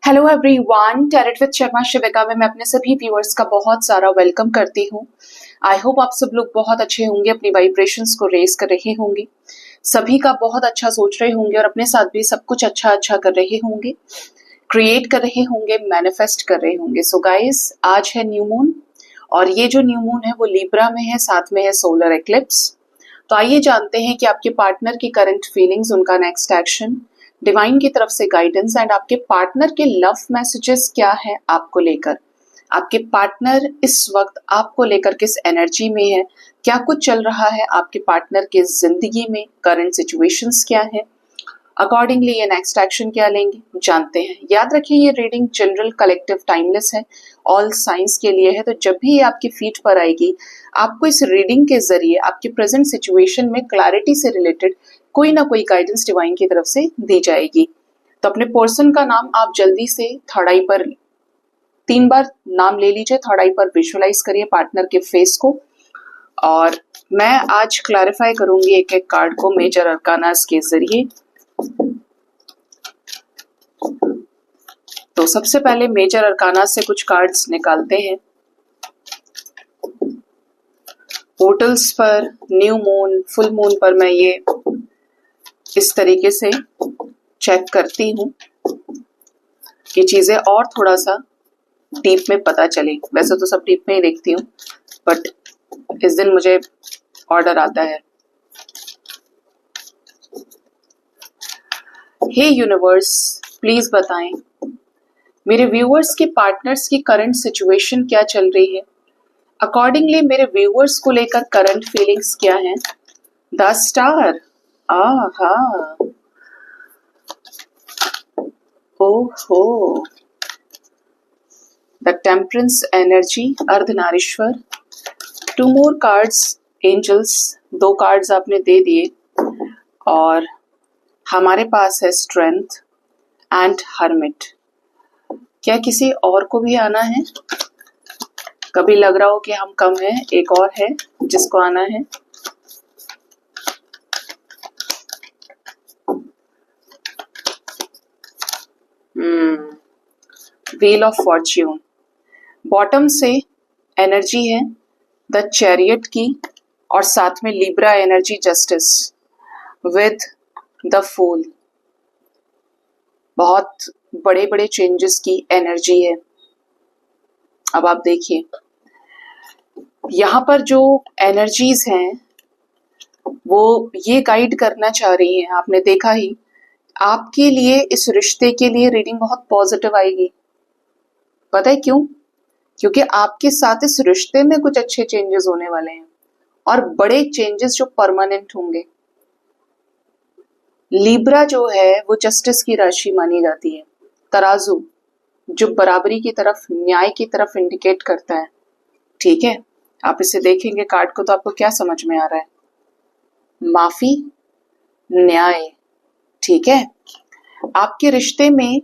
Hello everyone, tarot with Sharma Shivika में मैं अपने सभी व्यूअर्स का बहुत सारा वेलकम करती हूँ। आई होप आप सब लोग बहुत अच्छे होंगे, अपनी वाइब्रेशंस को रेज कर रहे होंगे, सभी का बहुत अच्छा सोच रहे होंगे और अपने साथ भी सब कुछ अच्छा अच्छा कर रहे होंगे, क्रिएट कर रहे होंगे, मैनिफेस्ट कर रहे होंगे। सो गाइस, आज है न्यू मून और ये जो न्यू मून है वो लिब्रा में है, साथ में है सोलर एक्लिप्स। तो आइए जानते हैं कि आपके पार्टनर की करंट फीलिंग्स, उनका नेक्स्ट एक्शन, डिवाइन की तरफ से गाइडेंस एंड आपके पार्टनर के लव मैसेजेस क्या है आपको लेकर। आपके पार्टनर इस वक्त आपको लेकर किस एनर्जी में है, क्या कुछ चल रहा है आपके पार्टनर के जिंदगी में, करंट सिचुएशंस क्या है, अकॉर्डिंगली ये नेक्स्ट एक्शन क्या लेंगे, जानते हैं। याद रखिए ये रीडिंग जनरल, कलेक्टिव, टाइमलेस है, ऑल साइंस के लिए है। तो जब भी ये आपकी फीड पर आएगी, आपको इस रीडिंग के जरिए आपके प्रेजेंट सिचुएशन में क्लैरिटी से रिलेटेड कोई ना कोई गाइडेंस डिवाइन की तरफ से दी जाएगी। तो अपने पर्सन का नाम आप जल्दी से थर्ड आई पर 3 बार नाम ले लीजिए, थर्ड आई पर विजुअलाइज करिए पार्टनर के फेस को। और मैं आज क्लैरिफाई करूंगी एक एक कार्ड को मेजर अरकानास के जरिए। तो सबसे पहले मेजर अरकाना से कुछ कार्ड्स निकालते हैं। पोर्टल्स पर, न्यू मून, फुल मून पर मैं ये इस तरीके से चेक करती हूँ कि चीजें और थोड़ा सा डीप में पता चले। वैसे तो सब डीप में ही देखती हूँ, बट इस दिन मुझे ऑर्डर आता है। हे यूनिवर्स, प्लीज बताएं मेरे व्यूअर्स के पार्टनर्स की करंट सिचुएशन क्या चल रही है, अकॉर्डिंगली मेरे व्यूअर्स को लेकर करंट फीलिंग्स क्या हैं। द स्टार, आहा, ओहो, the temperance energy, Ardhanarishvara, 2 more cards, angels, 2 cards आपने दे दिए। और हमारे पास है स्ट्रेंथ एंड हर्मिट। क्या किसी और को भी आना है? कभी लग रहा हो कि हम कम हैं, एक और है जिसको आना है। व्हील ऑफ फॉर्च्यून, बॉटम से एनर्जी है द चैरियट की, और साथ में Libra energy, justice with the fool. बहुत बड़े बड़े चेंजेस की एनर्जी है। अब आप देखिए यहाँ पर जो एनर्जीज हैं वो ये गाइड करना चाह रही हैं, आपने देखा ही, आपके लिए इस रिश्ते के लिए रीडिंग बहुत पॉजिटिव आएगी। पता है क्यों? क्योंकि आपके साथ इस रिश्ते में कुछ अच्छे चेंजेस होने वाले हैं और बड़े चेंजेस जो परमानेंट होंगे। लिब्रा जो है वो जस्टिस की राशि मानी जाती है, तराजू, जो बराबरी की तरफ, न्याय की तरफ इंडिकेट करता है। ठीक है, आप इसे देखेंगे कार्ड को तो आपको क्या समझ में आ रहा है? माफी, न्याय। ठीक है, आपके रिश्ते में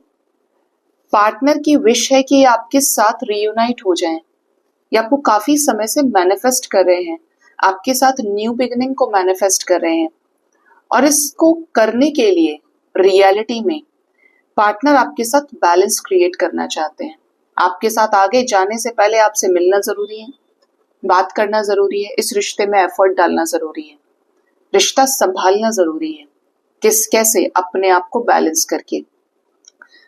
पार्टनर की विश है कि आपके साथ रीयूनाइट हो जाएं। ये आपको काफी समय से मैनिफेस्ट कर रहे हैं, आपके साथ न्यू बिगिनिंग को मैनिफेस्ट कर रहे हैं। और इसको करने के लिए रियलिटी में पार्टनर आपके साथ बैलेंस क्रिएट करना चाहते हैं। आपके साथ आगे जाने से पहले आपसे मिलना जरूरी है, बात करना जरूरी है, इस रिश्ते में एफर्ट डालना जरूरी है, रिश्ता संभालना जरूरी है। कैसे? अपने आप को बैलेंस करके।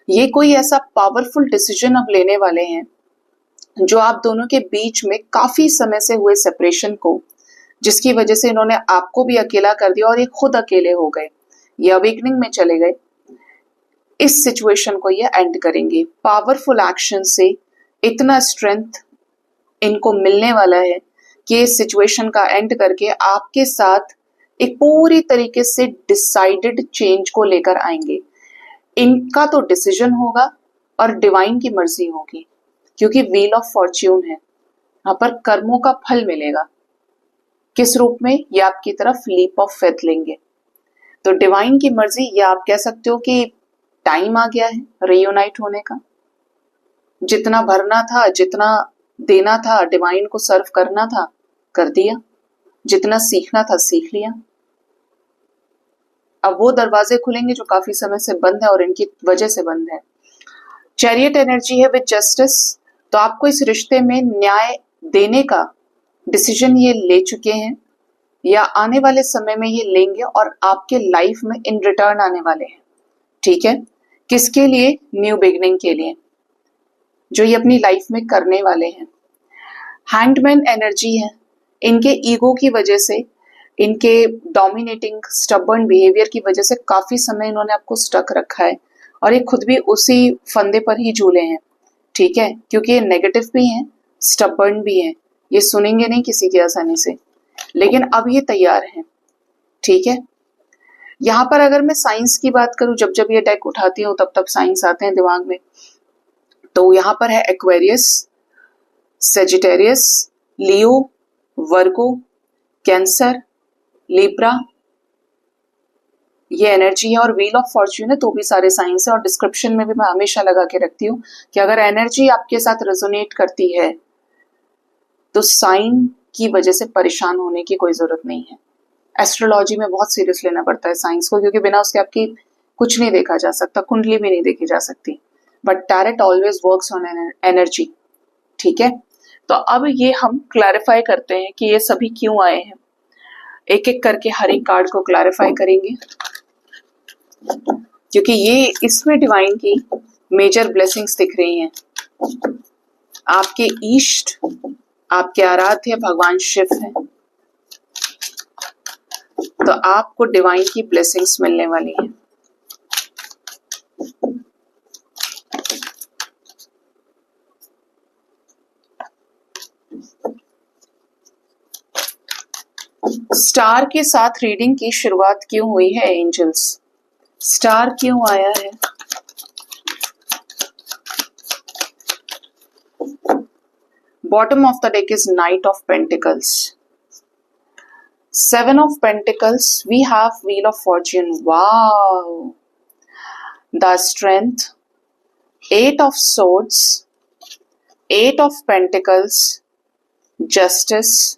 ये कोई ऐसा पावरफुल डिसीजन अब लेने वाले हैं जो आप दोनों के बीच में काफी समय से हुए सेपरेशन को, जिसकी वजह से इन्होंने आपको भी अकेला कर दिया और ये खुद अकेले हो गए, ये अवेकनिंग में चले गए, इस सिचुएशन को ये एंड करेंगे। पावरफुल एक्शन से इतना स्ट्रेंथ इनको मिलने वाला है कि इस सिचुएशन का एंड करके आपके साथ एक पूरी तरीके से डिसाइडेड चेंज को लेकर आएंगे। इनका तो डिसीजन होगा और डिवाइन की मर्जी होगी, क्योंकि व्हील ऑफ फॉर्च्यून है, यहाँ पर कर्मों का फल मिलेगा। किस रूप में? ये आपकी तरफ लीप ऑफ फेथ लेंगे। तो डिवाइन की मर्जी, या आप कह सकते हो कि टाइम आ गया है रीयूनाइट होने का। जितना भरना था, जितना देना था, डिवाइन को सर्व करना था, कर दिया। जितना सीखना था, सीख लिया। अब वो दरवाजे खुलेंगे जो काफी समय से बंद है और इनकी वजह से बंद है। चैरियट एनर्जी है विद जस्टिस, तो आपको इस रिश्ते में न्याय देने का डिसीजन ये ले चुके हैं या आने वाले समय में ये लेंगे और आपके लाइफ में इन रिटर्न आने वाले हैं। ठीक है, किसके लिए? न्यू बिगनिंग के लिए, जो ये अपनी लाइफ में करने वाले हैं। हैंडमैन एनर्जी है, इनके ईगो की वजह से, इनके डोमिनेटिंग स्टबर्न बिहेवियर की वजह से काफी समय इन्होंने आपको स्टक रखा है और ये खुद भी उसी फंदे पर ही झूले हैं। ठीक है, क्योंकि ये नेगेटिव भी हैं, स्टबर्न भी हैं, ये सुनेंगे नहीं किसी की आसानी से, लेकिन अब ये तैयार हैं। ठीक है, यहाँ पर अगर मैं साइंस की बात करूं, जब जब ये डेक उठाती हूँ तब तब साइंस आते हैं दिमाग में, तो यहाँ पर है एक्वेरियस, सेजिटेरियस, लियो, वर्गो, कैंसर, लिब्रा, ये एनर्जी है। और व्हील ऑफ फॉर्च्यून है तो भी सारे साइंस है, और डिस्क्रिप्शन में भी मैं हमेशा लगा के रखती हूँ कि अगर एनर्जी आपके साथ रेजोनेट करती है तो साइन की वजह से परेशान होने की कोई जरूरत नहीं है। एस्ट्रोलॉजी में बहुत सीरियस लेना पड़ता है साइंस को, क्योंकि बिना उसके आपकी कुछ नहीं देखा जा सकता, कुंडली भी नहीं देखी जा सकती, but tarot always works on energy. ठीक है, तो अब ये हम क्लैरिफाई करते हैं कि ये सभी क्यों आए हैं। एक एक करके हर एक कार्ड को क्लैरिफाई करेंगे, क्योंकि ये इसमें डिवाइन की मेजर ब्लेसिंग्स दिख रही हैं। आपके ईष्ट, आपके आराध्य भगवान शिव हैं, तो आपको डिवाइन की ब्लेसिंग्स मिलने वाली हैं। स्टार के साथ रीडिंग की शुरुआत क्यों हुई है एंजल्स? स्टार क्यों आया है? Bottom of the deck is knight of pentacles, seven of pentacles, we have wheel of fortune, wow, the strength, eight of swords, eight of pentacles, justice,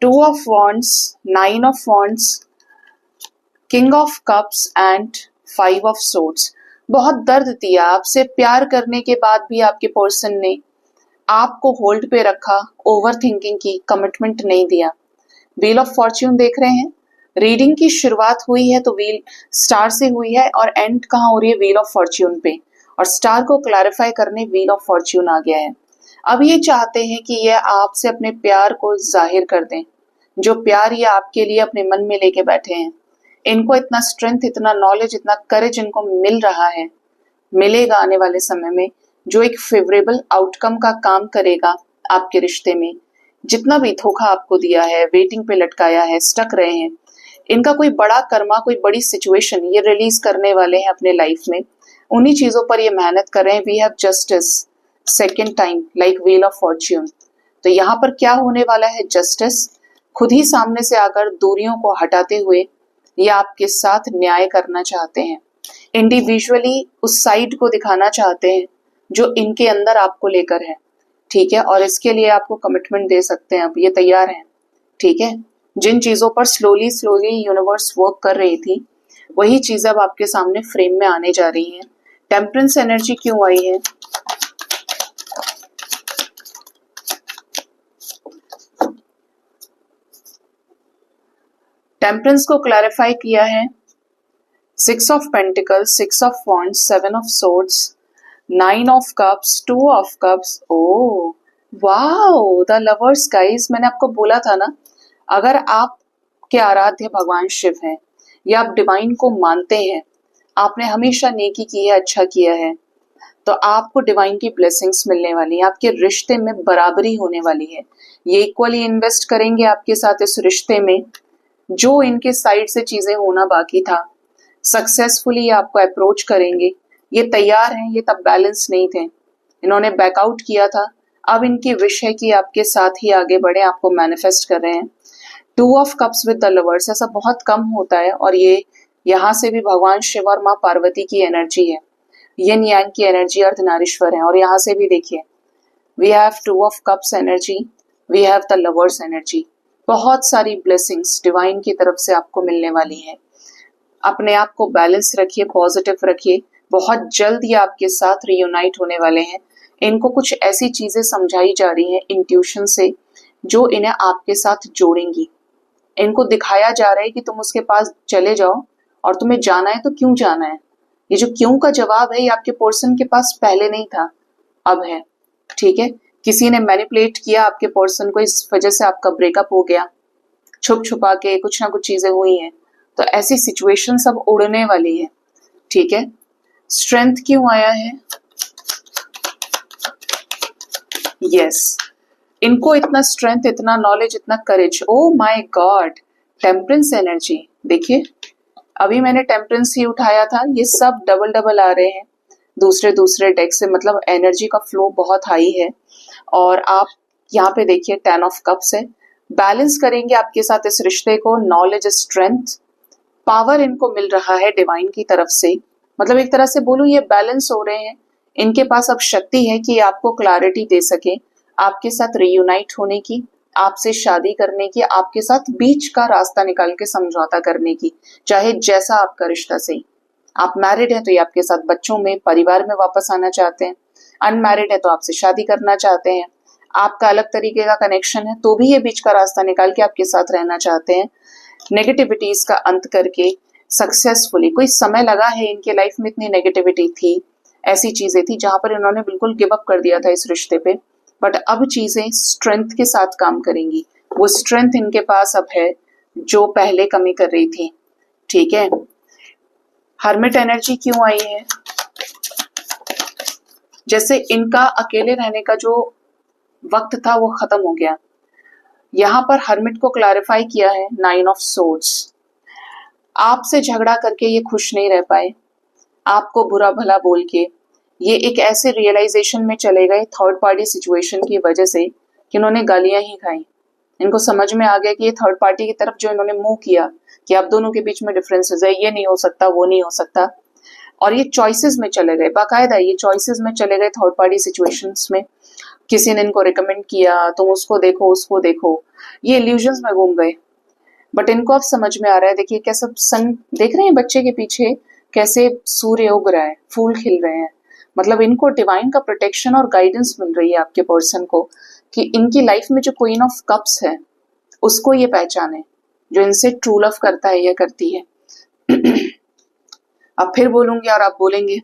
two of wands, nine of wands, king of cups and five of swords. बहुत दर्द दिया, आपसे प्यार करने के बाद भी आपके पर्सन ने आपको होल्ड पे रखा, ओवर थिंकिंग की, कमिटमेंट नहीं दिया। व्हील ऑफ फॉर्च्यून देख रहे हैं, रीडिंग की शुरुआत हुई है तो व्हील स्टार से हुई है और एंड कहाँ हो रही है? व्हील ऑफ फॉर्च्यून पे, और स्टार को क्लैरिफाई करने व्हील ऑफ फॉर्च्यून आ गया है। अब ये चाहते हैं कि ये आपसे अपने प्यार को जाहिर कर दें, जो प्यार ये आपके लिए अपने मन में लेके बैठे हैं। इनको इतना स्ट्रेंथ, इतना नॉलेज, इतना करेज इनको मिल रहा है, मिलेगा आने वाले समय में, जो एक फेवरेबल आउटकम का काम करेगा आपके रिश्ते में। जितना भी धोखा आपको दिया है, वेटिंग पे लटकाया है, स्टक रहे हैं, इनका कोई बड़ा कर्मा, कोई बड़ी सिचुएशन ये रिलीज करने वाले हैं अपने लाइफ में। उन्हीं चीजों पर ये मेहनत कर रहे हैं। We have justice second time like wheel of fortune. तो यहाँ पर क्या होने वाला है? जस्टिस खुद ही सामने से आकर दूरियों को हटाते हुए ये आपके साथ न्याय करना चाहते हैं। इंडिविजुअली उस साइड को दिखाना चाहते हैं जो इनके अंदर आपको लेकर है। ठीक है, और इसके लिए आपको कमिटमेंट दे सकते हैं, अब ये तैयार हैं। ठीक है, जिन चीजों पर स्लोली स्लोली यूनिवर्स वर्क कर रही थी, वही चीजें अब आपके सामने फ्रेम में आने जा रही हैं। टेम्परेंस एनर्जी क्यों आई है? टेम्परेंस को क्लैरिफाई किया है six of pentacles, six of wands, seven of swords, nine of cups, to of cups. Oh wow, the lovers guys, मैंने आपको बोला था ना, अगर आपके आराध्य भगवान शिव हैं या आप डिवाइन को मानते हैं, आपने हमेशा नेकी की है, अच्छा किया है, तो आपको डिवाइन की ब्लेसिंग्स मिलने वाली है। आपके रिश्ते में बराबरी होने वाली है। ये इक्वली इन्वेस्ट करेंगे आपके साथ इस रिश्ते में। जो इनके साइड से चीजें होना बाकी था, सक्सेसफुली आपको अप्रोच करेंगे। ये तैयार हैं, ये तब बैलेंस नहीं थे, इन्होंने बैकआउट किया था। अब इनकी विश है कि आपके साथ ही आगे बढ़े, आपको मैनिफेस्ट कर रहे हैं। To of cups with the lovers, ऐसा बहुत कम होता है, और ये यहाँ से भी भगवान शिव और माँ पार्वती की एनर्जी है, यिन यांग की एनर्जी, अर्धनारीश्वर है। और यहाँ से भी देखिए, we have two of cups energy, we have the lovers energy. बहुत सारी ब्लेसिंग्स डिवाइन की तरफ से आपको मिलने वाली है। अपने आप को बैलेंस रखिए, पॉजिटिव रखिए। बहुत जल्द ये आपके साथ रियूनाइट होने वाले हैं। इनको कुछ ऐसी चीजें समझाई जा रही हैं इंट्यूशन से जो इन्हें आपके साथ जोड़ेंगी। इनको दिखाया जा रहा है कि तुम उसके पास चले जाओ और तुम्हें जाना है तो क्यों जाना है। ये जो क्यों का जवाब है ये आपके पर्सन के पास पहले नहीं था, अब है। ठीक है, किसी ने मैनिपुलेट किया आपके पर्सन को, इस वजह से आपका ब्रेकअप हो गया, छुप छुपा के कुछ ना कुछ चीजें हुई हैं। तो ऐसी सिचुएशन सब उड़ने वाली है। ठीक है, स्ट्रेंथ क्यों आया है? यस, इनको इतना स्ट्रेंथ, इतना नॉलेज, इतना courage. Oh my god, temperance energy. देखिए अभी मैंने टेम्परेंस ही उठाया था, ये सब डबल डबल आ रहे हैं दूसरे दूसरे डेक से, मतलब एनर्जी का फ्लो बहुत हाई है। और आप यहाँ पे देखिए 10 ऑफ कप्स है। बैलेंस करेंगे आपके साथ इस रिश्ते को, नॉलेज, स्ट्रेंथ, पावर इनको मिल रहा है डिवाइन की तरफ से। मतलब एक तरह से बोलूं ये बैलेंस हो रहे हैं। इनके पास अब शक्ति है कि आपको क्लैरिटी दे सके, आपके साथ रियूनाइट होने की, आपसे शादी करने की, आपके साथ बीच का रास्ता निकाल के समझौता करने की, चाहे जैसा आपका रिश्ता सही। आप मैरिड हैं तो ये आपके साथ बच्चों में, परिवार में वापस आना चाहते हैं। अनमैरिड है तो आपसे शादी करना चाहते हैं। आपका अलग तरीके का कनेक्शन है तो भी ये बीच का रास्ता निकाल के आपके साथ रहना चाहते हैं। नेगेटिविटीज का अंत करके सक्सेसफुली, कोई समय लगा है इनके लाइफ में, इतनी नेगेटिविटी थी, ऐसी चीजें थी जहां पर इन्होंने बिल्कुल गिव अप कर दिया था इस रिश्ते पे। बट अब चीजें स्ट्रेंथ के साथ काम करेंगी। वो स्ट्रेंथ इनके पास अब है जो पहले कमी कर रही थी। ठीक है, हर्मिट एनर्जी क्यों आई है? जैसे इनका अकेले रहने का जो वक्त था वो खत्म हो गया। यहां पर हर्मिट को क्लैरिफाई किया है 9 ऑफ सोर्ड्स। आपसे झगड़ा करके ये खुश नहीं रह पाए, आपको बुरा भला बोल के ये एक ऐसे रियलाइजेशन में चले गए थर्ड पार्टी सिचुएशन की वजह से कि इन्होंने गालियां ही खाई। इनको समझ में आ गया कि ये थर्ड पार्टी की तरफ जो इन्होंने मुंह किया कि आप दोनों के बीच में डिफरेंसेस है, ये नहीं हो सकता, वो नहीं हो सकता, और ये चॉइसेस में चले गए, बाकायदा ये चॉइसेस में चले गए थर्ड पार्टी सिचुएशंस में। किसी ने इनको रिकमेंड किया तुम उसको देखो उसको देखो, ये इल्यूजन्स में घूम गए। बट इनको अब समझ में आ रहा है, देखिए कैसा सन देख रहे हैं बच्चे के पीछे, कैसे सूर्य उग रहा है, फूल खिल रहे हैं। मतलब इनको डिवाइन का प्रोटेक्शन और गाइडेंस मिल रही है आपके पर्सन को कि इनकी लाइफ में जो क्वीन ऑफ कप्स है उसको ये पहचाने, जो इनसे ट्रू लव करता है या करती है। अब फिर बोलूंगी और आप बोलेंगे,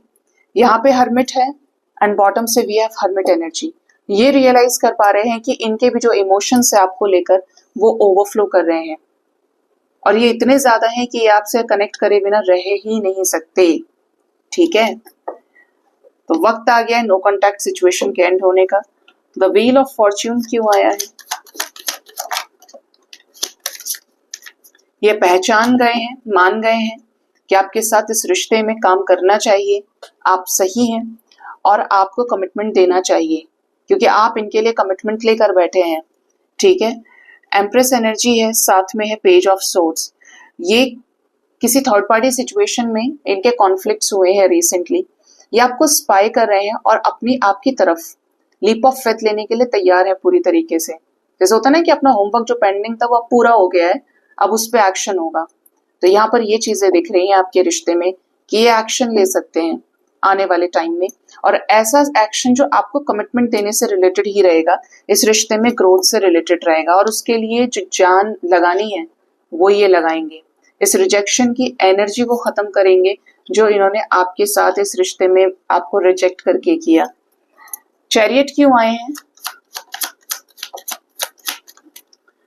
यहाँ पे हर्मिट है एंड बॉटम से वी हैव हर्मिट एनर्जी। ये रियलाइज कर पा रहे हैं कि इनके भी जो इमोशंस है आपको लेकर वो ओवरफ्लो कर रहे हैं, और ये इतने ज्यादा हैं कि ये आपसे कनेक्ट करे बिना रह ही नहीं सकते। ठीक है, तो वक्त आ गया है नो कॉन्टैक्ट सिचुएशन के एंड होने का। द व्हील ऑफ फॉर्च्यून क्यों आया है? ये पहचान गए हैं, मान गए हैं कि आपके साथ इस रिश्ते में काम करना चाहिए, आप सही हैं और आपको कमिटमेंट देना चाहिए क्योंकि आप इनके लिए कमिटमेंट लेकर बैठे हैं। ठीक है, एम्प्रेस एनर्जी है, साथ में है पेज ऑफ सोर्ड्स। ये किसी थर्ड पार्टी सिचुएशन में इनके कॉन्फ्लिक्ट्स हुए हैं रिसेंटली, ये आपको स्पाई कर रहे हैं और अपनी आपकी तरफ लीप ऑफ फेथ लेने के लिए तैयार है पूरी तरीके से। जैसे होता ना कि अपना होमवर्क जो पेंडिंग था वो अब पूरा हो गया है, अब उस पर एक्शन होगा। तो यहाँ पर ये चीजें दिख रही हैं आपके रिश्ते में कि ये एक्शन ले सकते हैं आने वाले टाइम में, और ऐसा एक्शन जो आपको कमिटमेंट देने से रिलेटेड ही रहेगा, इस रिश्ते में ग्रोथ से रिलेटेड रहेगा, और उसके लिए जो जान लगानी है वो ये लगाएंगे। इस रिजेक्शन की एनर्जी को खत्म करेंगे जो इन्होंने आपके साथ इस रिश्ते में आपको रिजेक्ट करके किया। चैरियट क्यों आए हैं?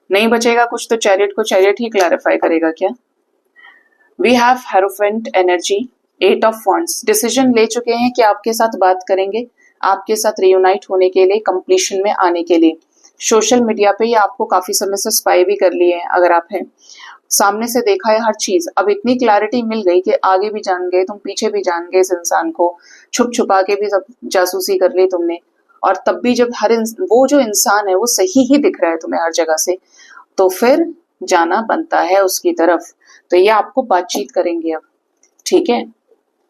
नहीं बचेगा कुछ तो चैरियट को चैरियट ही क्लैरिफाई करेगा क्या? We have hierophant energy, 8 of wands. Decision ले चुके हैं कि आपके साथ बात करेंगे, आपके साथ रियूनाइट होने के लिए, कंप्लीशन में आने के लिए। सोशल मीडिया पे ही आपको काफी समय से स्पाई भी कर लिए हैं अगर आप हैं, सामने से देखा है हर चीज। अब इतनी क्लैरिटी मिल गई कि आगे भी जान गए तुम, पीछे भी जान गए इस इंसान को, छुप छुपा के भी सब जासूसी कर ली तुमने, और तब भी जब वो जो इंसान है वो सही ही दिख रहा है तुम्हें हर जगह से, तो फिर जाना बनता है उसकी तरफ। तो ये आपको बातचीत करेंगे अब। ठीक है,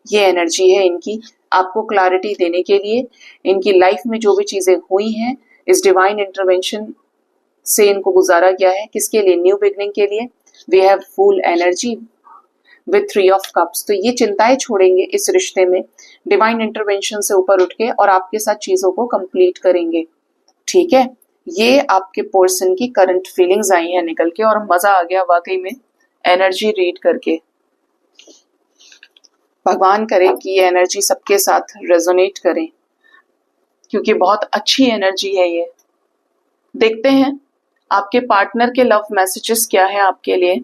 ये एनर्जी है इनकी, आपको क्लैरिटी देने के लिए। इनकी लाइफ में जो भी चीजें हुई हैं इस डिवाइन इंटरवेंशन से इनको गुजारा गया है, किसके लिए? न्यू बिगनिंग के लिए। We have fool energy, with 3 of cups. तो ये चिंताएं छोड़ेंगे इस रिश्ते में, डिवाइन इंटरवेंशन से ऊपर उठ के, और आपके साथ चीजों को कंप्लीट करेंगे। ठीक है, ये आपके पर्सन की करंट फीलिंग्स आई हैं निकल के, और मजा आ गया वाकई में एनर्जी रीड करके। भगवान करे कि ये एनर्जी सबके साथ रेजोनेट करे, क्योंकि बहुत अच्छी एनर्जी है ये। देखते हैं आपके पार्टनर के लव मैसेजेस क्या है आपके लिए,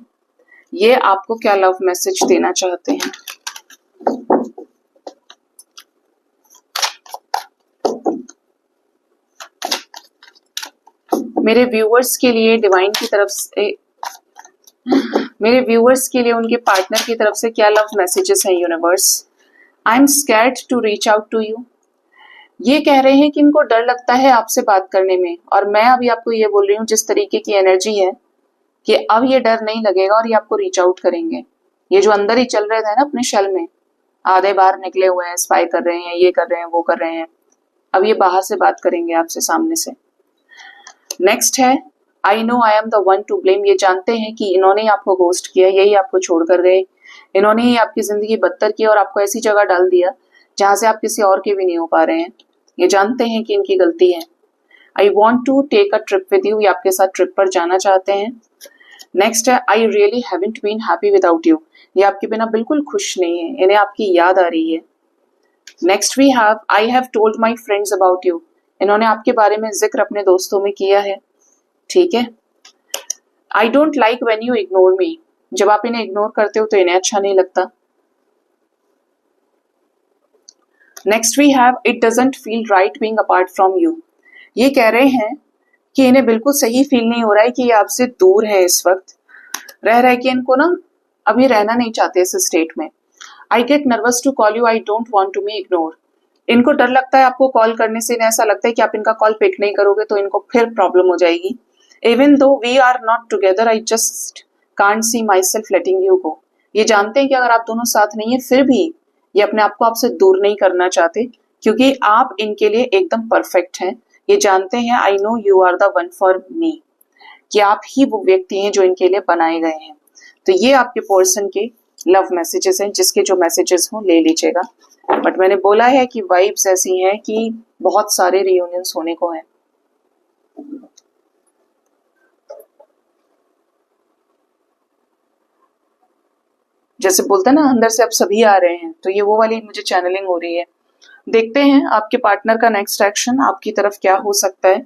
ये आपको क्या लव मैसेज देना चाहते हैं। मेरे व्यूअर्स के लिए डिवाइन की तरफ से, मेरे व्यूअर्स के लिए उनके पार्टनर की तरफ से क्या लव मैसेजेस हैं universe. I am scared to reach out to you. ये कह रहे हैं कि इनको डर लगता है आपसे बात करने में, और मैं अभी आपको ये बोल रही हूँ जिस तरीके की एनर्जी है कि अब ये डर नहीं लगेगा और ये आपको रीच आउट करेंगे। ये जो अंदर ही चल रहे थे ना अपने शेल में, आधे बाहर निकले हुए हैं, स्पाई कर रहे हैं, ये कर रहे हैं, वो कर रहे हैं, अब ये बाहर से बात करेंगे आपसे सामने से। नेक्स्ट है I know I am the one two blame. ये जानते हैं कि इन्होंने ही आपको गोस्ट किया, यही आपको छोड़ कर गए, इन्होंने ही आपकी जिंदगी बदतर की और आपको ऐसी जगह डाल दिया जहां से आप किसी और के भी नहीं हो पा रहे हैं। ये जानते हैं कि इनकी गलती है। I want to take a trip with you. ये आपके साथ ट्रिप पर जाना चाहते हैं। नेक्स्ट है I really haven't been happy without you. ये आपके बिना बिल्कुल खुश नहीं है, इन्हें आपकी याद आ रही है। Next we have I have told my friends about you. इन्होंने आपके बारे में जिक्र अपने दोस्तों में किया है। ठीक है, I don't like when you ignore me. जब आप इन्हें इग्नोर करते हो तो इन्हें अच्छा नहीं लगता। Next we have it doesn't feel right being apart from you. ये कह रहे हैं कि इन्हें बिल्कुल सही फील नहीं हो रहा है कि ये आपसे दूर है इस वक्त, रह के इनको ना अभी रहना नहीं चाहते इस स्टेट में। I get nervous to call you, I don't want to be ignore. इनको डर लगता है आपको कॉल करने से, इन्हें ऐसा लगता है कि आप इनका कॉल पिक नहीं करोगे तो इनको फिर प्रॉब्लम हो जाएगी। Even though we are not together I just can't see myself letting you go. ये जानते हैं कि अगर आप दोनों साथ नहीं है फिर भी ये अपने आप को आपसे दूर नहीं करना चाहते, क्योंकि आप इनके लिए एकदम परफेक्ट हैं। ये जानते हैं I know you are the one for me, कि आप ही वो व्यक्ति हैं जो इनके लिए बनाए गए हैं। तो ये आपके पर्सन के लव मैसेजेस हैं, जिसके जो मैसेजेस हो ले लीजिएगा। बट मैंने बोला है कि वाइब्स ऐसी हैं कि बहुत सारे रियूनियंस होने को हैं। जैसे बोलते हैं ना अंदर से अब सभी आ रहे हैं, तो ये वो वाली मुझे चैनलिंग हो रही है। देखते हैं आपके पार्टनर का नेक्स्ट एक्शन आपकी तरफ क्या हो सकता है,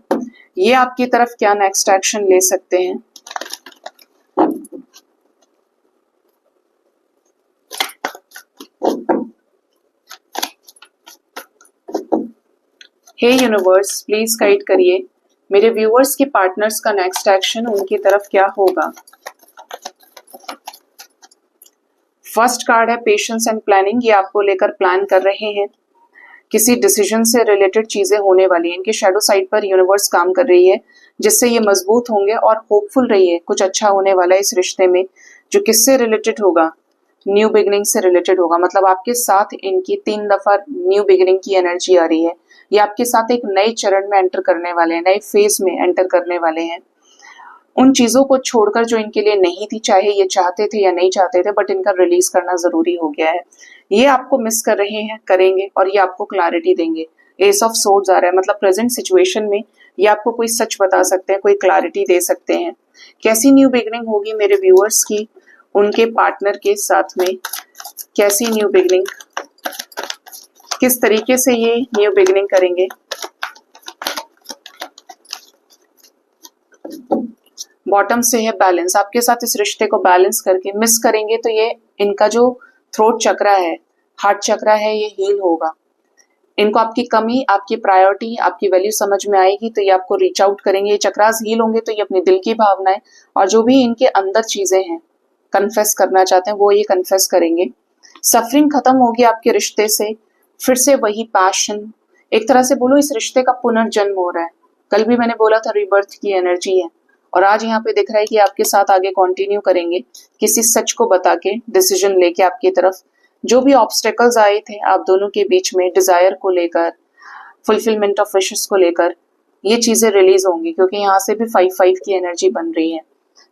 ये आपकी तरफ क्या नेक्स्ट एक्शन ले सकते हैं। हे यूनिवर्स प्लीज गाइड करिए मेरे व्यूअर्स के पार्टनर्स का नेक्स्ट एक्शन उनकी तरफ क्या होगा। फर्स्ट कार्ड है पेशेंस एंड प्लानिंग। ये आपको लेकर प्लान कर रहे हैं, किसी डिसीजन से रिलेटेड चीजें होने वाली हैं। इनके शैडो साइड पर यूनिवर्स काम कर रही है, जिससे ये मजबूत होंगे और होपफुल रहिए, कुछ अच्छा होने वाला है इस रिश्ते में, जो किससे रिलेटेड होगा, न्यू बिगिनिंग से रिलेटेड होगा। मतलब आपके साथ इनकी 3 दफा न्यू बिगिनिंग की एनर्जी आ रही है। ये आपके साथ एक नए चरण में एंटर करने वाले हैं, नए फेज में एंटर करने वाले हैं। उन चीजों को छोड़कर जो इनके लिए नहीं थी, चाहे ये चाहते थे या नहीं चाहते थे, बट इनका रिलीज करना जरूरी हो गया है। ये आपको मिस कर रहे हैं, करेंगे, और ये आपको क्लैरिटी देंगे। एस ऑफ सोर्ड्स आ रहा है, मतलब प्रेजेंट सिचुएशन में ये आपको कोई सच बता सकते हैं, कोई क्लैरिटी दे सकते हैं। कैसी न्यू बिगिनिंग होगी मेरे व्यूअर्स की उनके पार्टनर के साथ में, कैसी न्यू बिगिनिंग, किस तरीके से ये न्यू बिगिनिंग करेंगे। बॉटम से है बैलेंस। आपके साथ इस रिश्ते को बैलेंस करके मिस करेंगे तो ये इनका जो थ्रोट चक्रा है, हार्ट चक्रा है, ये हील होगा। इनको आपकी कमी, आपकी प्रायोरिटी, आपकी वैल्यू समझ में आएगी तो ये आपको रीच आउट करेंगे। ये चक्रास हील होंगे तो ये अपने दिल की भावनाएं और जो भी इनके अंदर चीजें हैं कन्फेस करना चाहते हैं वो ये कन्फेस करेंगे। सफरिंग खत्म होगी आपके रिश्ते से, फिर से वही पैशन, एक तरह से बोलो इस रिश्ते का पुनर्जन्म हो रहा है। कल भी मैंने बोला था रीबर्थ की एनर्जी है, और आज यहाँ पे दिख रहा है कि आपके साथ आगे कंटिन्यू करेंगे, किसी सच को बता के, डिसीजन लेके आपकी तरफ। जो भी ऑब्स्टेकल्स आए थे आप दोनों के बीच में, डिजायर को लेकर, फुलफिलमेंट ऑफ विशेस को लेकर, ये चीजें रिलीज होंगी, क्योंकि यहाँ से भी 5-5 की एनर्जी बन रही है।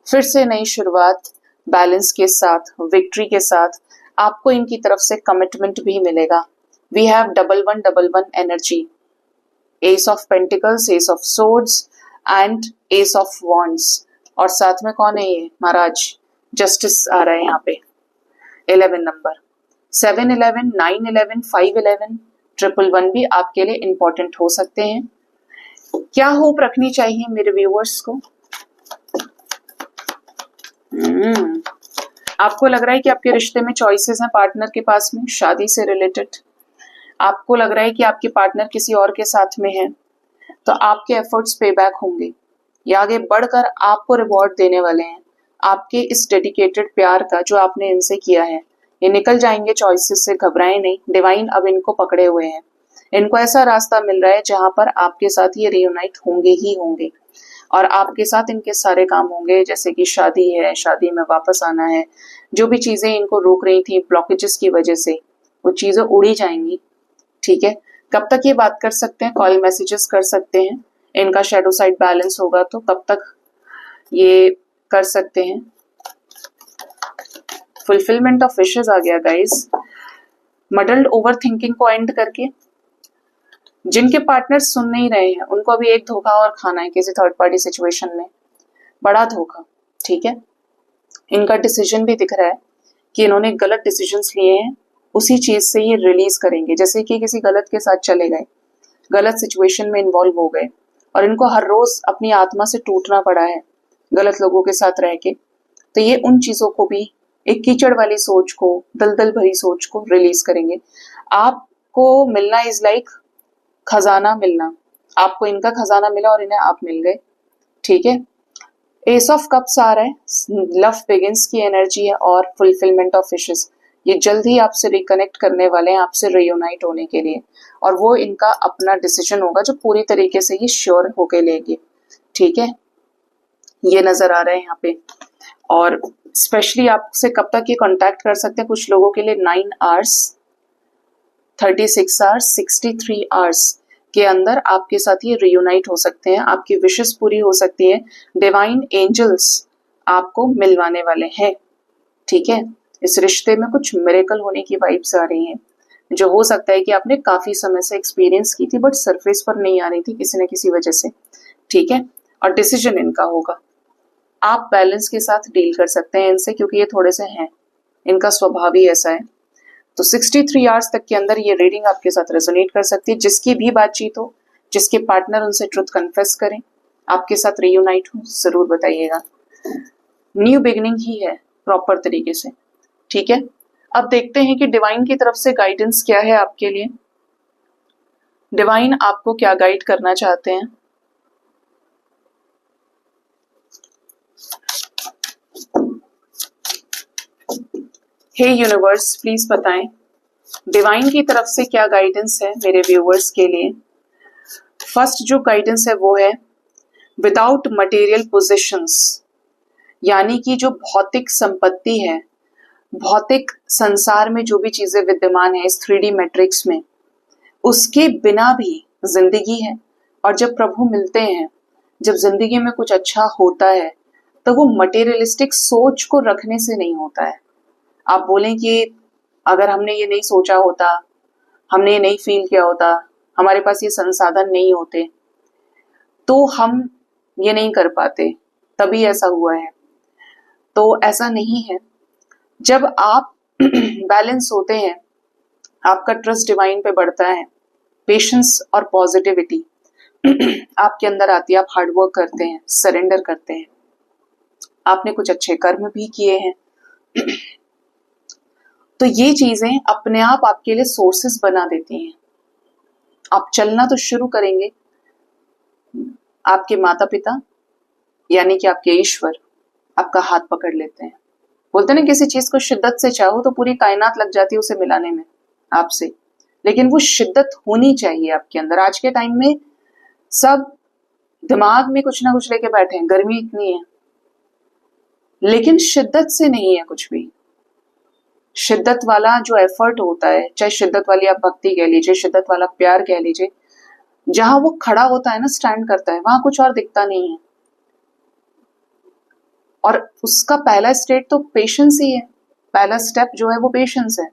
फिर से नई शुरुआत, बैलेंस के साथ, विक्ट्री के साथ आपको इनकी तरफ से कमिटमेंट भी मिलेगा। We have double one energy, ace of pentacles, ace of swords and ace of wands. और साथ में कौन है ये? महाराज जस्टिस आ रहा है यहाँ पे। 11 नंबर, 7, 11, 9, 11, 5, 11, 111 भी आपके लिए इंपॉर्टेंट हो सकते हैं। क्या होप रखनी चाहिए मेरे व्यूअर्स को? आपको लग रहा है कि आपके रिश्ते में चॉइसेस हैं पार्टनर के पास में, शादी से रिलेटेड। आपको लग रहा है कि आपके पार्टनर किसी और के साथ में है, तो आपके एफर्ट्स पे बैक होंगे, ये आगे बढ़कर आपको रिवॉर्ड देने वाले हैं आपके इस डेडिकेटेड प्यार का जो आपने इनसे किया है। ये निकल जाएंगे चॉइसेस से, घबराएं नहीं। डिवाइन अब इनको पकड़े हुए हैं, इनको ऐसा रास्ता मिल रहा है जहां पर आपके साथ ये रियूनाइट होंगे ही होंगे और आपके साथ इनके सारे काम होंगे, जैसे कि शादी है, शादी में वापस आना है, जो भी चीजें इनको रोक रही थी ब्लॉकेजेस की वजह से, वो चीजें उड़ी जाएंगी। ठीक है, कब तक ये बात कर सकते हैं? कॉल मैसेजेस कर सकते हैं। इनका शेडो साइड बैलेंस होगा तो कब तक ये कर सकते हैं? फुलफिलमेंट ऑफ विशेस आ गया गाइस। मडल्ड ओवर थिंकिंग को एंड करके जिनके पार्टनर सुन नहीं रहे हैं उनको अभी एक धोखा और खाना है किसी थर्ड पार्टी सिचुएशन में, बड़ा धोखा। ठीक है, इनका डिसीजन भी दिख रहा है कि इन्होंने गलत डिसीजंस लिए हैं, उसी चीज से ये रिलीज करेंगे। जैसे कि किसी गलत के साथ चले गए, गलत सिचुएशन में इन्वॉल्व हो गए और इनको हर रोज अपनी आत्मा से टूटना पड़ा है गलत लोगों के साथ रह के, तो ये उन चीजों को भी, एक कीचड़ वाली सोच को, दलदल भरी सोच को रिलीज करेंगे। आपको मिलना इज लाइक खजाना मिलना, आपको इनका खजाना मिला और इन्हें आप मिल गए। ठीक है, एस ऑफ कप्स आ रहा है, लव बिगिंस की एनर्जी है और फुलफिलमेंट ऑफ विशेस। ये जल्द ही आपसे रिकनेक्ट करने वाले हैं, आपसे रियूनाइट होने के लिए, और वो इनका अपना डिसीजन होगा जो पूरी तरीके से ये श्योर होके लेंगे। ठीक है, ये नजर आ रहा है यहाँ पे। और स्पेशली आपसे कब तक ये कांटेक्ट कर सकते हैं? कुछ लोगों के लिए 9 आवर्स, 36 आवर्स, 63 आवर्स के अंदर आपके साथ ये रियूनाइट हो सकते हैं, आपकी विशेस पूरी हो सकती है। डिवाइन एंजल्स आपको मिलवाने वाले हैं। ठीक है, इस रिश्ते में कुछ मिरेकल होने की वाइब्स आ रही हैं, जो हो सकता है कि आपने काफी समय से एक्सपीरियंस की थी बट सरफेस पर नहीं आ रही थी किसी न किसी वजह से। ठीक है, और डिसीजन इनका होगा, आप बैलेंस के साथ डील कर सकते हैं इनसे, क्योंकि ये थोड़े से हैं, इनका स्वभाव ही ऐसा है। तो 63 आवर्स तक के अंदर ये रीडिंग आपके साथ रेजोनेट कर सकती है। जिसकी भी बातचीत हो, जिसके पार्टनर उनसे ट्रुथ कन्फेस करें, आपके साथ रियूनाइट हो, जरूर बताइएगा। न्यू बिगिनिंग ही है प्रॉपर तरीके से। ठीक है, अब देखते हैं कि डिवाइन की तरफ से गाइडेंस क्या है आपके लिए। डिवाइन आपको क्या गाइड करना चाहते हैं? हे यूनिवर्स, प्लीज बताएं डिवाइन की तरफ से क्या गाइडेंस है मेरे व्यूअर्स के लिए। फर्स्ट जो गाइडेंस है वो है विदाउट मटेरियल पोजेशंस, यानी कि जो भौतिक संपत्ति है, भौतिक संसार में जो भी चीजें विद्यमान है इस 3D मैट्रिक्स में, उसके बिना भी जिंदगी है। और जब प्रभु मिलते हैं, जब जिंदगी में कुछ अच्छा होता है, तो वो मटेरियलिस्टिक सोच को रखने से नहीं होता है। आप बोलें कि अगर हमने ये नहीं सोचा होता, हमने ये नहीं फील किया होता, हमारे पास ये संसाधन नहीं होते, तो हम ये नहीं कर पाते, तभी ऐसा हुआ है। तो ऐसा नहीं है। जब आप बैलेंस होते हैं, आपका ट्रस्ट डिवाइन पे बढ़ता है, पेशेंस और पॉजिटिविटी आपके अंदर आती है, आप हार्डवर्क करते हैं, सरेंडर करते हैं, आपने कुछ अच्छे कर्म भी किए हैं, तो ये चीजें अपने आप आपके लिए सोर्सेस बना देती हैं। आप चलना तो शुरू करेंगे, आपके माता पिता यानी कि आपके ईश्वर आपका हाथ पकड़ लेते हैं। बोलते ना, किसी चीज को शिद्दत से चाहो तो पूरी कायनात लग जाती है उसे मिलाने में आपसे, लेकिन वो शिद्दत होनी चाहिए आपके अंदर। आज के टाइम में सब दिमाग में कुछ ना कुछ लेके बैठे हैं, गर्मी इतनी है, लेकिन शिद्दत से नहीं है कुछ भी। शिद्दत वाला जो एफर्ट होता है, चाहे शिद्दत वाली आप भक्ति कह लीजिए, शिद्दत वाला प्यार कह लीजिए, जहां वो खड़ा होता है ना, स्टैंड करता है, वहां कुछ और दिखता नहीं है। और उसका पहला स्टेट तो पेशेंस ही है, पहला स्टेप जो है वो पेशेंस है।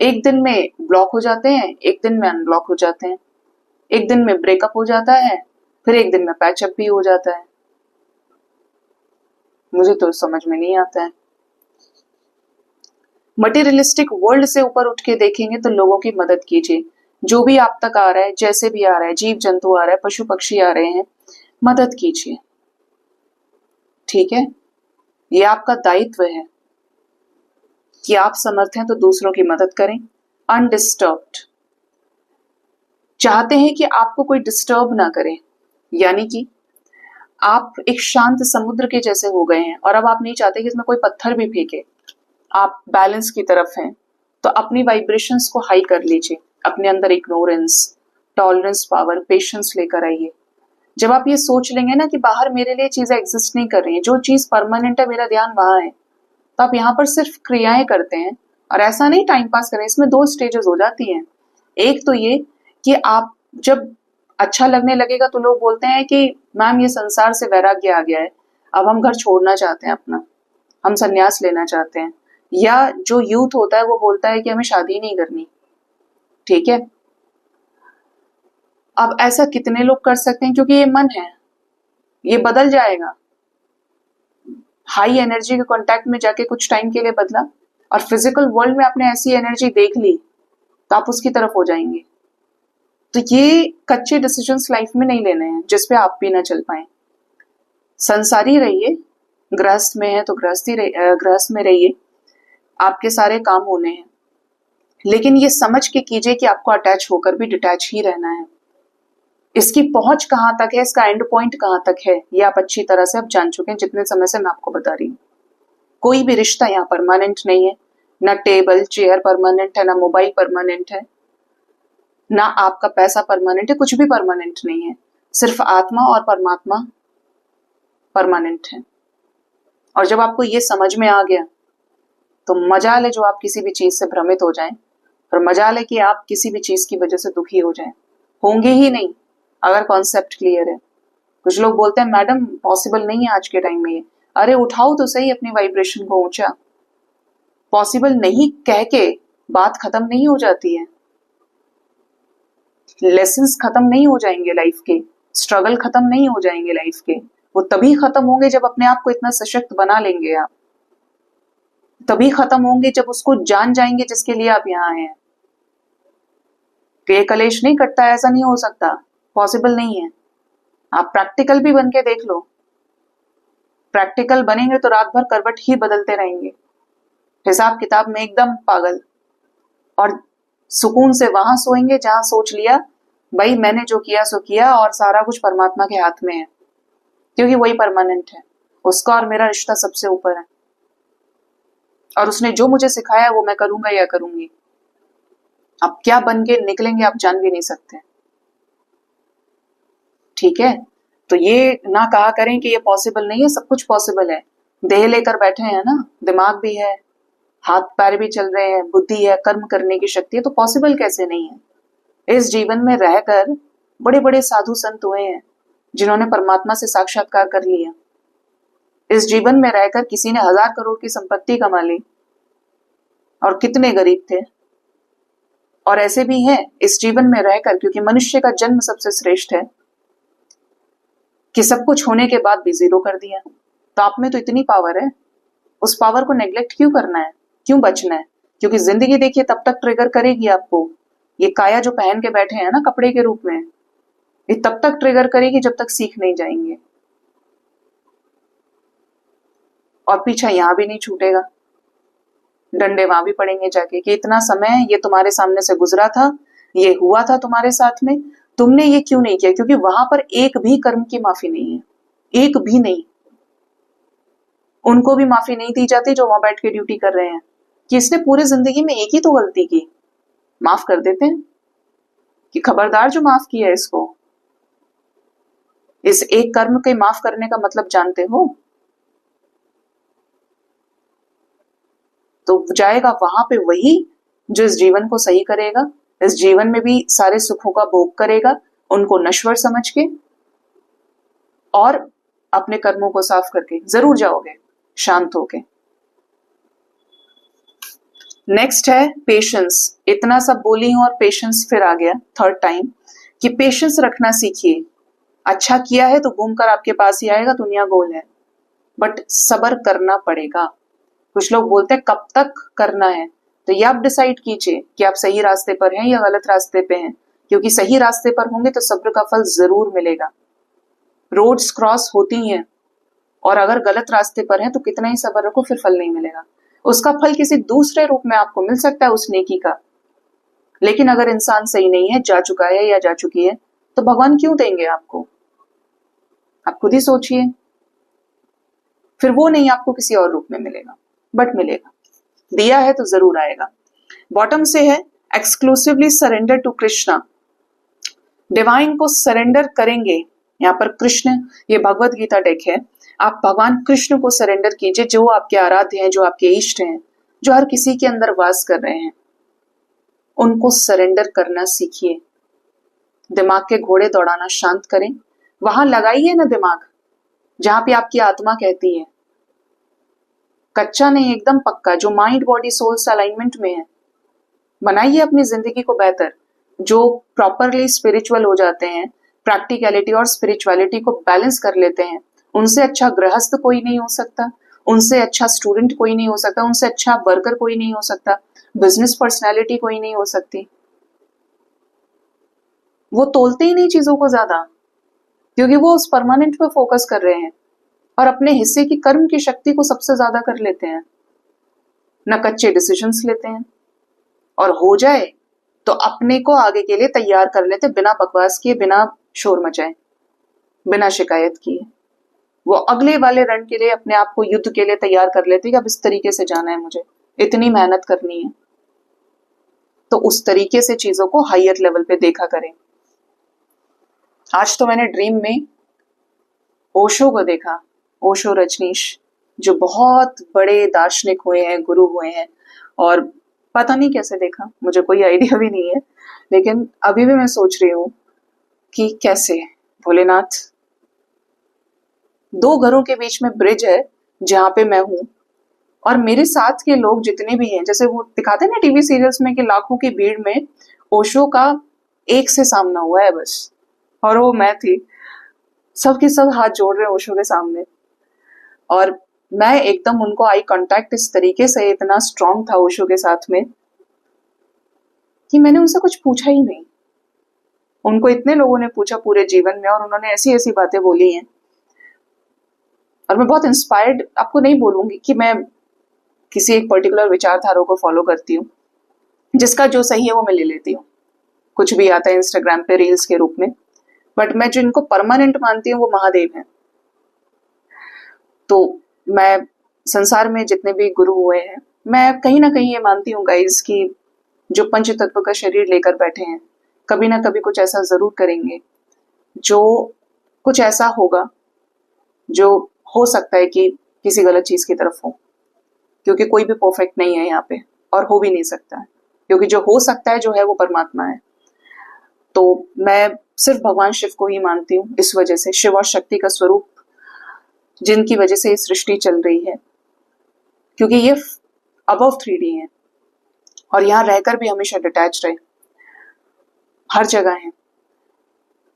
एक दिन में ब्लॉक हो जाते हैं, एक दिन में अनब्लॉक हो जाते हैं, एक दिन में ब्रेकअप हो जाता है, फिर एक दिन में पैचअप भी हो जाता है। मुझे तो समझ में नहीं आता है। मटेरियलिस्टिक वर्ल्ड से ऊपर उठ के देखेंगे तो लोगों की मदद कीजिए। जो भी आप तक आ रहा है, जैसे भी आ रहा है, जीव जंतु आ रहा है, पशु पक्षी आ रहे हैं, मदद कीजिए। ठीक है, ये आपका दायित्व है कि आप समर्थ हैं तो दूसरों की मदद करें अनडिस्टर्ब्ड। चाहते हैं कि आपको कोई डिस्टर्ब ना करे, यानी कि आप एक शांत समुद्र के जैसे हो गए हैं और अब आप नहीं चाहते कि इसमें कोई पत्थर भी फेंके, आप बैलेंस की तरफ हैं, तो अपनी वाइब्रेशंस को हाई कर लीजिए। अपने अंदर इग्नोरेंस, टॉलरेंस पावर, पेशेंस लेकर आइए। जब आप ये सोच लेंगे ना कि बाहर मेरे लिए चीजें एग्जिस्ट नहीं कर रही हैं, जो चीज परमानेंट है मेरा ध्यान वहां है, तो आप यहाँ पर सिर्फ क्रियाएं करते हैं और ऐसा नहीं टाइम पास करें। इसमें दो स्टेजेस हो जाती हैं। एक तो ये कि आप जब अच्छा लगने लगेगा तो लोग बोलते हैं कि मैम ये संसार से वैराग्य आ गया है, अब हम घर छोड़ना चाहते हैं अपना, हम संन्यास लेना चाहते हैं। या जो यूथ होता है वो बोलता है कि हमें शादी नहीं करनी। ठीक है, अब ऐसा कितने लोग कर सकते हैं, क्योंकि ये मन है, ये बदल जाएगा। हाई एनर्जी के कांटेक्ट में जाके कुछ टाइम के लिए बदला और फिजिकल वर्ल्ड में आपने ऐसी एनर्जी देख ली तो आप उसकी तरफ हो जाएंगे। तो ये कच्चे डिसीजंस लाइफ में नहीं लेने हैं जिसपे आप भी ना चल पाए। संसारी रहिए, गृहस्थ में है तो गृहस्थ में रहिए, आपके सारे काम होने हैं, लेकिन ये समझ के कीजिए कि आपको अटैच होकर भी डिटैच ही रहना है। इसकी पहुंच कहां तक है, इसका एंड पॉइंट कहां तक है, ये आप अच्छी तरह से अब जान चुके हैं जितने समय से मैं आपको बता रही हूँ। कोई भी रिश्ता यहाँ परमानेंट नहीं है, ना टेबल चेयर परमानेंट है, ना मोबाइल परमानेंट है, ना आपका पैसा परमानेंट है, कुछ भी परमानेंट नहीं है। सिर्फ आत्मा और परमात्मा परमानेंट है। और जब आपको ये समझ में आ गया तो मजाल है जो आप किसी भी चीज से भ्रमित हो जाएं, और मजाल है कि आप किसी भी चीज की वजह से दुखी हो जाएं। होंगे ही नहीं अगर कॉन्सेप्ट क्लियर है। कुछ लोग बोलते हैं मैडम पॉसिबल नहीं है आज के टाइम में ये। अरे उठाओ तो सही अपनी वाइब्रेशन को ऊंचा। पॉसिबल नहीं कह के बात खत्म नहीं हो जाती है, लेसन्स खत्म नहीं हो जाएंगे लाइफ के, स्ट्रगल खत्म नहीं हो जाएंगे लाइफ के। वो तभी खत्म होंगे जब अपने आप को इतना सशक्त बना लेंगे आप, तभी खत्म होंगे जब उसको जान जाएंगे जिसके लिए आप यहाँ हैं। ये कलेश नहीं कटता, ऐसा नहीं हो सकता, पॉसिबल नहीं है। आप प्रैक्टिकल भी बन के देख लो, प्रैक्टिकल बनेंगे तो रात भर करवट ही बदलते रहेंगे, हिसाब किताब में एकदम पागल, और सुकून से वहां सोएंगे जहां सोच लिया भाई मैंने जो किया सो किया और सारा कुछ परमात्मा के हाथ में है, क्योंकि वही परमानेंट है। उसका और मेरा रिश्ता सबसे ऊपर है और उसने जो मुझे सिखाया वो मैं करूंगा या करूंगी। अब क्या बन के निकलेंगे आप जान भी नहीं सकते। ठीक है, तो ये ना कहा करें कि ये पॉसिबल नहीं है, सब कुछ पॉसिबल है। देह लेकर बैठे हैं ना, दिमाग भी है, हाथ पैर भी चल रहे हैं, बुद्धि है, कर्म करने की शक्ति है, तो पॉसिबल कैसे नहीं है। इस जीवन में रहकर बड़े बड़े साधु संत हुए हैं जिन्होंने परमात्मा से साक्षात्कार कर लिया। इस जीवन में रहकर किसी ने 1000 करोड़ की संपत्ति कमा ली और कितने गरीब थे। और ऐसे भी हैं इस जीवन में रहकर, क्योंकि मनुष्य का जन्म सबसे श्रेष्ठ है, कि सब कुछ होने के बाद भी जीरो कर दिया। तो आप में तो इतनी पावर है, उस पावर को नेग्लेक्ट क्यों करना है, क्यों बचना है? क्योंकि जिंदगी देखिए तब तक ट्रिगर करेगी आपको। ये काया जो पहन के बैठे हैं ना कपड़े के रूप में, ये तब तक ट्रिगर करेगी जब तक सीख नहीं जाएंगे, और पीछा यहां भी नहीं छूटेगा, डंडे वहां भी पड़ेंगे जाके कि इतना समय ये तुम्हारे सामने से गुजरा था, ये हुआ था तुम्हारे साथ में, तुमने ये क्यों नहीं किया? क्योंकि वहां पर एक भी कर्म की माफी नहीं है, एक भी नहीं। उनको भी माफी नहीं दी जाती जो वहां बैठ के ड्यूटी कर रहे हैं कि इसने पूरी जिंदगी में एक ही तो गलती की, माफ कर देते हैं कि खबरदार जो माफ किया है इसको। इस एक कर्म के माफ करने का मतलब जानते हो? तो जाएगा वहां पे वही जो इस जीवन को सही करेगा, इस जीवन में भी सारे सुखों का भोग करेगा, उनको नश्वर समझ के, और अपने कर्मों को साफ करके जरूर जाओगे शांत होके। नेक्स्ट है पेशेंस। इतना सब बोली हूं और पेशेंस फिर आ गया थर्ड टाइम कि पेशेंस रखना सीखिए। अच्छा किया है तो घूमकर आपके पास ही आएगा, दुनिया गोल है, बट सब्र करना पड़ेगा। कुछ लोग बोलते हैं कब तक करना है, तो ये आप डिसाइड कीजिए कि आप सही रास्ते पर हैं या गलत रास्ते पे हैं, क्योंकि सही रास्ते पर होंगे तो सब्र का फल जरूर मिलेगा। रोड्स क्रॉस होती हैं, और अगर गलत रास्ते पर हैं तो कितना ही सब्र रखो फिर फल नहीं मिलेगा। उसका फल किसी दूसरे रूप में आपको मिल सकता है उस नेकी का, लेकिन अगर इंसान सही नहीं है, जा चुका है या जा चुकी है, तो भगवान क्यों देंगे आपको? आप खुद ही सोचिए। फिर वो नहीं आपको किसी और रूप में मिलेगा, बट मिलेगा। दिया है तो जरूर आएगा। बॉटम से है exclusively surrender to Krishna. Divine को सरेंडर करेंगे। यहाँ पर कृष्ण, ये भगवत गीता टेक है। आप भगवान कृष्ण को सरेंडर कीजिए, जो आपके आराध्य हैं, जो आपके इष्ट हैं, जो हर किसी के अंदर वास कर रहे हैं, उनको सरेंडर करना सीखिए। दिमाग के घोड़े दौड़ाना शांत करें। वहां लगाइए ना दिमाग जहां पे आपकी आत्मा कहती है। कच्चा नहीं, एकदम पक्का, जो माइंड बॉडी सोल से अलाइनमेंट में है। बनाइए अपनी जिंदगी को बेहतर। जो प्रॉपरली स्पिरिचुअल हो जाते हैं, प्रैक्टिकलिटी और स्पिरिचुअलिटी को बैलेंस कर लेते हैं, उनसे अच्छा गृहस्थ कोई नहीं हो सकता, उनसे अच्छा स्टूडेंट कोई नहीं हो सकता, उनसे अच्छा वर्कर कोई नहीं हो सकता, बिजनेस पर्सनैलिटी कोई नहीं हो सकती। वो तोलते ही नहीं चीजों को ज्यादा, क्योंकि वो उस परमानेंट पे फोकस कर रहे हैं और अपने हिस्से की कर्म की शक्ति को सबसे ज्यादा कर लेते हैं। न कच्चे डिसीजंस लेते हैं, और हो जाए तो अपने को आगे के लिए तैयार कर लेते, बिना बकवास किए, बिना शोर मचाए, बिना शिकायत किए। वो अगले वाले रन के लिए अपने आप को युद्ध के लिए तैयार कर लेते कि अब इस तरीके से जाना है, मुझे इतनी मेहनत करनी है। तो उस तरीके से चीजों को हायर लेवल पे देखा करें। आज तो मैंने ड्रीम में ओशो को देखा, ओशो रजनीश, जो बहुत बड़े दार्शनिक हुए हैं, गुरु हुए हैं, और पता नहीं कैसे देखा, मुझे कोई आइडिया भी नहीं है, लेकिन अभी भी मैं सोच रही हूँ कि कैसे भोलेनाथ। 2 घरों के बीच में ब्रिज है जहां पे मैं हूं, और मेरे साथ के लोग जितने भी हैं, जैसे वो दिखाते हैं ना टीवी सीरियल्स में कि लाखों की भीड़ में ओशो का एक से सामना हुआ है बस, और वो मैं थी। सबके सब हाथ जोड़ रहे हैं ओशो के सामने, और मैं एकदम उनको आई कांटेक्ट इस तरीके से इतना स्ट्रांग था ओशो के साथ में कि मैंने उनसे कुछ पूछा ही नहीं। उनको इतने लोगों ने पूछा पूरे जीवन में, और उन्होंने ऐसी ऐसी बातें बोली हैं, और मैं बहुत इंस्पायर्ड, आपको नहीं बोलूंगी कि मैं किसी एक पर्टिकुलर विचारधारा को फॉलो करती हूँ, जिसका जो सही है वो मैं ले लेती हूँ। कुछ भी आता है इंस्टाग्राम पे रील्स के रूप में, बट मैं जो इनको परमानेंट मानती हूँ वो महादेव हैं। तो मैं संसार में जितने भी गुरु हुए हैं, मैं कहीं ना कहीं ये मानती हूँ गाइज कि जो पंच तत्व का शरीर लेकर बैठे हैं, कभी ना कभी कुछ ऐसा जरूर करेंगे, जो कुछ ऐसा होगा जो हो सकता है कि किसी गलत चीज की तरफ हो, क्योंकि कोई भी परफेक्ट नहीं है यहाँ पे, और हो भी नहीं सकता है, क्योंकि जो हो सकता है जो है वो परमात्मा है। तो मैं सिर्फ भगवान शिव को ही मानती हूँ, इस वजह से शिव और शक्ति का स्वरूप, जिनकी वजह से ये सृष्टि चल रही है, क्योंकि ये अबव 3D है, और यहाँ रहकर भी हमेशा डिटैच रहे, हर जगह है।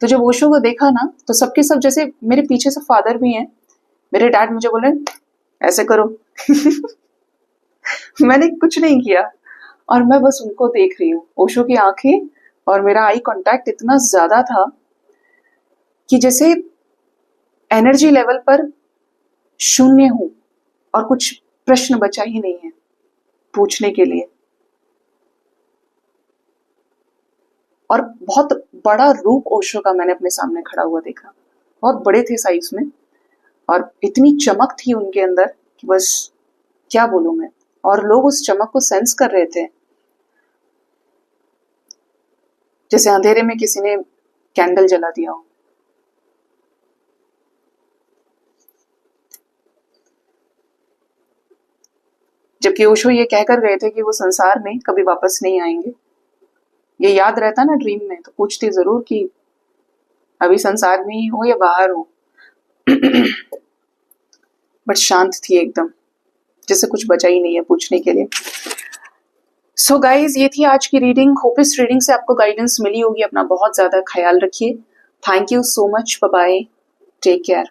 तो जब ओशो को देखा ना, तो सबके सब, जैसे मेरे पीछे से फादर भी हैं, मेरे डैड मुझे बोले ऐसे करो मैंने कुछ नहीं किया, और मैं बस उनको देख रही हूँ, ओशो की आंखें, और मेरा आई कांटेक्ट इतना ज्यादा था कि जैसे एनर्जी लेवल पर शून्य हूं, और कुछ प्रश्न बचा ही नहीं है पूछने के लिए। और बहुत बड़ा रूप ओशो का मैंने अपने सामने खड़ा हुआ देखा, बहुत बड़े थे साइज में, और इतनी चमक थी उनके अंदर कि बस क्या बोलूं मैं। और लोग उस चमक को सेंस कर रहे थे, जैसे अंधेरे में किसी ने कैंडल जला दिया हो। जबकि ओशो ये कहकर गए थे कि वो संसार में कभी वापस नहीं आएंगे। ये याद रहता ना ड्रीम में, तो पूछती जरूर कि अभी संसार में ही हो या बाहर हो। बट शांत थी एकदम, जैसे कुछ बचा ही नहीं है पूछने के लिए। सो गाइज, ये थी आज की रीडिंग। होप इस रीडिंग से आपको गाइडेंस मिली होगी। अपना बहुत ज्यादा ख्याल रखिए। Thank you so much. Bye bye. Take care.